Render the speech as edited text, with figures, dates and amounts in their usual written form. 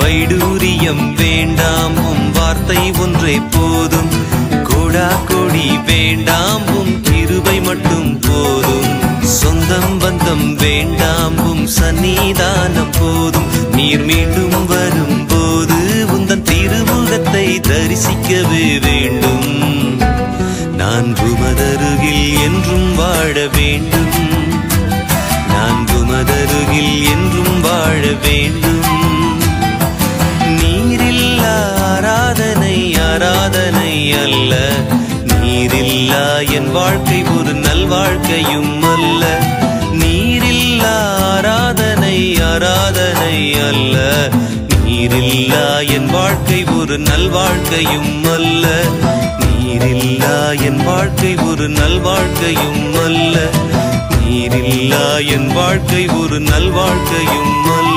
வைடூரியம் வேண்டாம் வார்த்தை ஒன்றே போதும் கோடா கோடி வேண்டாம் கிருபை மட்டும் போதும் சொந்தம் பந்தம் வேண்டாம் சன்னிதானம் போதும் நீர் மீண்டும் வரும்போது உந்தன் திருமுகத்தை தரிசிக்கவே வேண்டும் நான் உமதருகில் என்றும் வாழ வேண்டும் நான் உமதருகில் என்றும் வாழ வேண்டும் நீரில்லா ஆராதனை ஆராதனை அல்ல நீரில்லா என் வாழ்க்கை ஒரு நல்வாழ்க்கையும் அல்ல நீரில்லா ஆராதனை ஆராதனை அல்ல நீரில்லா என் வாழ்க்கை ஒரு நல்வாழ்க்கையும் அல்ல நீரில்லா என் வாழ்க்கை ஒரு நல்வாழ்க்கையும் அல்ல நீரில்லா என் வாழ்க்கை ஒரு நல்வாழ்க்கையும் அல்ல